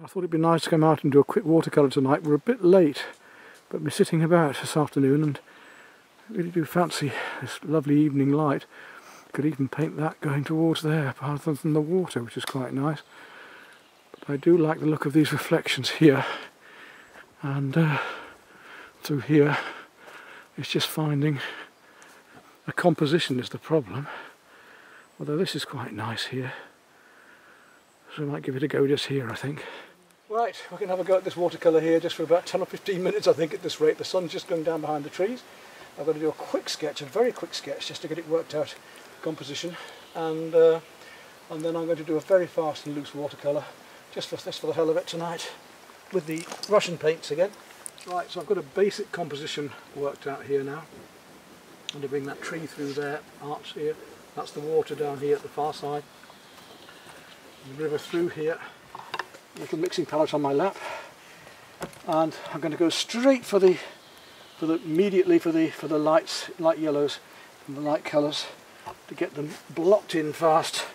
I thought it'd be nice to come out and do a quick watercolour tonight. We're a bit late, but we're sitting about this afternoon and I really do fancy this lovely evening light. Could even paint that going towards there rather than the water, which is quite nice. But I do like the look of these reflections here, and through here. It's just finding a composition is the problem. Although this is quite nice here, so I might give it a go just here, I think. Right, we can have a go at this watercolour here just for about 10 or 15 minutes, I think, at this rate. The sun's just going down behind the trees. I've got to do a quick sketch, a very quick sketch, just to get it worked out, composition, and then I'm going to do a very fast and loose watercolour, just for the hell of it tonight, with the Russian paints again. Right, so I've got a basic composition worked out here now. I'm going to bring that tree through there, arch here. That's the water down here at the far side. The river through here. Little mixing palette on my lap, and I'm going to go straight for the light yellows and the light colours to get them blocked in fast.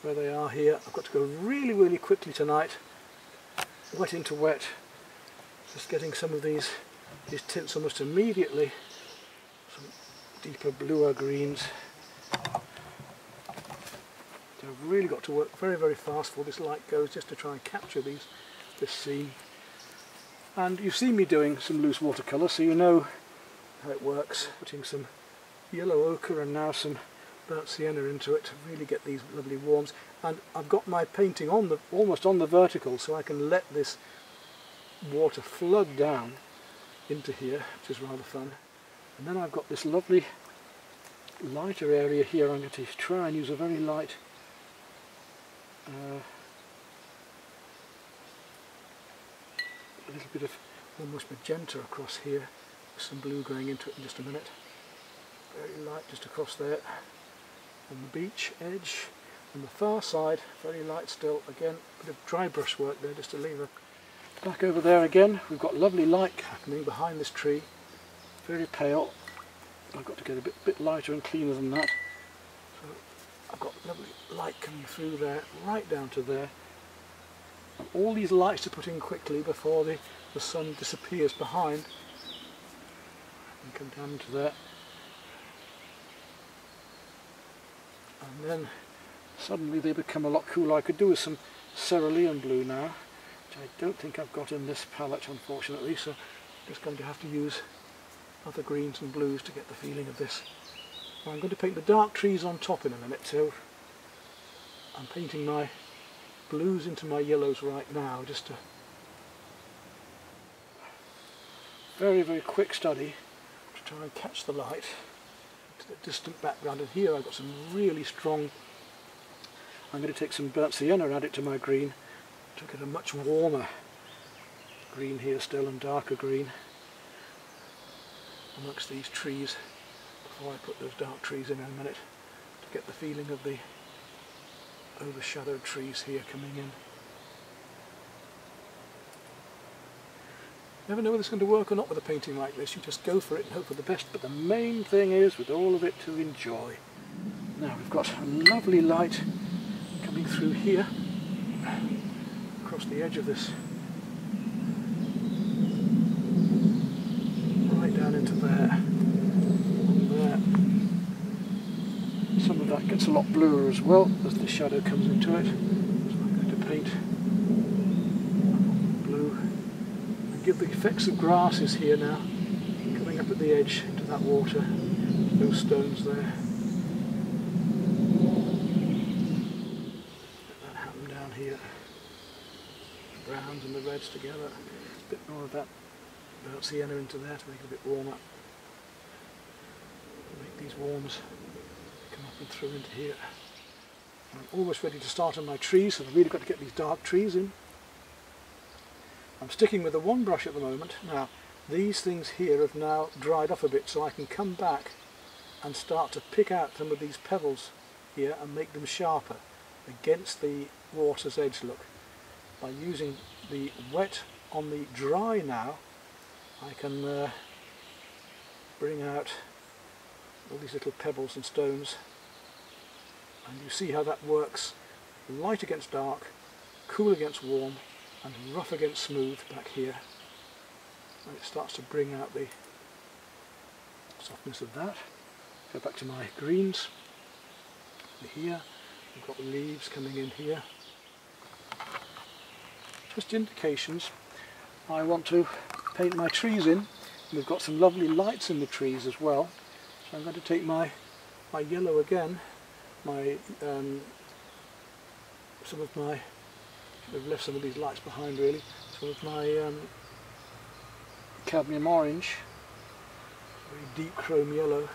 Where they are here, I've got to go really quickly tonight, wet into wet, just getting some of these tints almost immediately, some deeper bluer greens. So I've really got to work very fast before this light goes, just to try and capture this scene. And you've seen me doing some loose watercolour, so you know how it works. Putting some yellow ochre and now some burnt sienna into it to really get these lovely warms. And I've got my painting on almost on the vertical, so I can let this water flood down into here, which is rather fun. And then I've got this lovely lighter area here. I'm going to try and use a very light a little bit of almost magenta across here, with some blue going into it in just a minute. Very light just across there on the beach edge. On the far side, very light still, again a bit of dry brush work there just to leave a... Back over there again, we've got lovely light happening behind this tree, very pale. I've got to get a bit lighter and cleaner than that. So I've got lovely light coming through there, right down to there. And all these lights to put in quickly before the sun disappears behind. And come down to there. And then suddenly they become a lot cooler. I could do with some cerulean blue now, which I don't think I've got in this palette, unfortunately, so I'm just going to have to use other greens and blues to get the feeling of this. I'm going to paint the dark trees on top in a minute, so I'm painting my blues into my yellows right now, just to... Very quick study to try and catch the light to the distant background. And here I've got some really strong... I'm going to take some burnt sienna, add it to my green to get a much warmer green here still, and darker green amongst these trees before I put those dark trees in a minute, to get the feeling of the overshadowed trees here coming in. You never know whether it's going to work or not with a painting like this. You just go for it and hope for the best, but the main thing is with all of it to enjoy. Now we've got a lovely light coming through here across the edge of this, right down into there, and there. Some of that gets a lot bluer as well as the shadow comes into it, so I'm going to paint blue and give the effects of grasses here now, coming up at the edge into that water, those stones there. Browns and the reds together, a bit more of that burnt sienna into there to make it a bit warmer. Make these warms come up and through into here. I'm almost ready to start on my trees, so I've really got to get these dark trees in. I'm sticking with the one brush at the moment. Now these things here have now dried off a bit, so I can come back and start to pick out some of these pebbles here and make them sharper against the water's edge look. By using the wet on the dry now, I can bring out all these little pebbles and stones, and you see how that works light against dark, cool against warm, and rough against smooth back here. And it starts to bring out the softness of that. Go back to my greens. Here, we've got the leaves coming in here. Just indications. I want to paint my trees in. We've got some lovely lights in the trees as well. So I'm going to take my yellow again, my should have left some of these lights behind really. Some of my cadmium orange, very deep chrome yellow,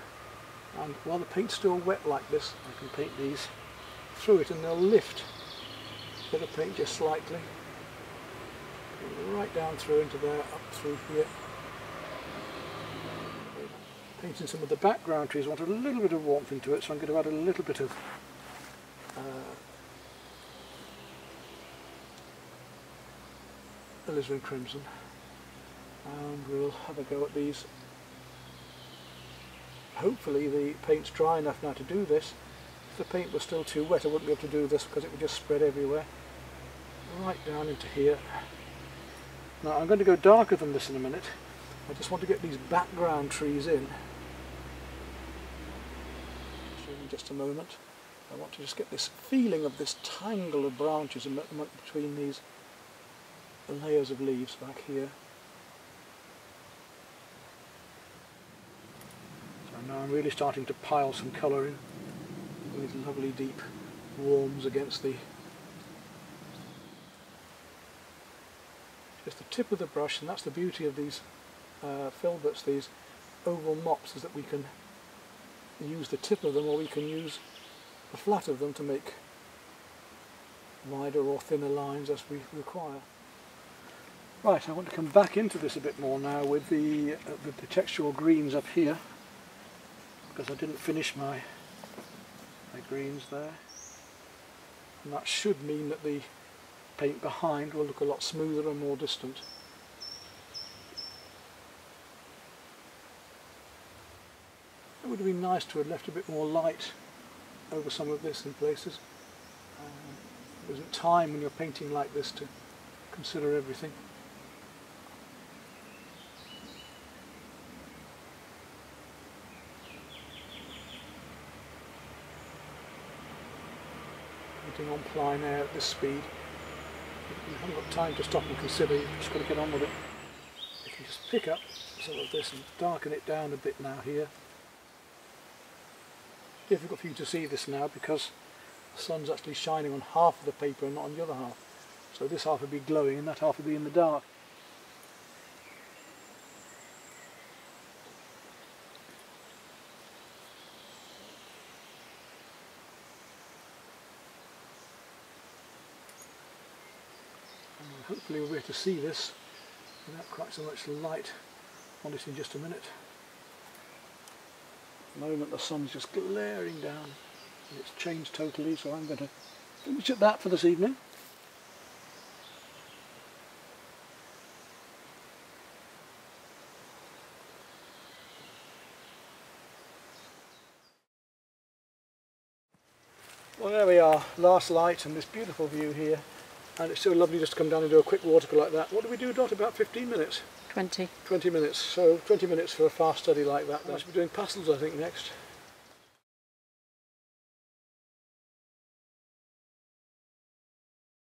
and while the paint's still wet like this, I can paint these through it and they'll lift a bit of paint just slightly, right down through into there, up through here. Painting some of the background trees, I want a little bit of warmth into it, so I'm going to add a little bit of alizarin crimson, and we'll have a go at these. Hopefully the paint's dry enough now to do this. If the paint was still too wet I wouldn't be able to do this because it would just spread everywhere. Right down into here. Now I'm going to go darker than this in a minute. I just want to get these background trees in. In just a moment. I want to just get this feeling of this tangle of branches in between these layers of leaves back here. So now I'm really starting to pile some colour in with lovely deep warms against the just the tip of the brush, and that's the beauty of these filberts, these oval mops, is that we can use the tip of them or we can use the flat of them to make wider or thinner lines as we require. Right, I want to come back into this a bit more now with the textural greens up here, because I didn't finish my greens there, and that should mean that the paint behind will look a lot smoother and more distant. It would have been nice to have left a bit more light over some of this in places. There isn't time when you're painting like this to consider everything. Painting on plein air at this speed, you haven't got time to stop and consider, you've just got to get on with it. If you just pick up some of this and darken it down a bit now here. Difficult for you to see this now because the sun's actually shining on half of the paper and not on the other half. So this half would be glowing and that half would be in the dark. And hopefully we'll be able to see this without quite so much light on it in just a minute. At the moment the sun's just glaring down and it's changed totally, so I'm going to finish at that for this evening. Well, there we are, last light and this beautiful view here, and it's so lovely just to come down and do a quick watercolour like that. What do we do, Dot? About 15 minutes? 20 minutes, so 20 minutes for a fast study like that. I should be doing pastels I think next.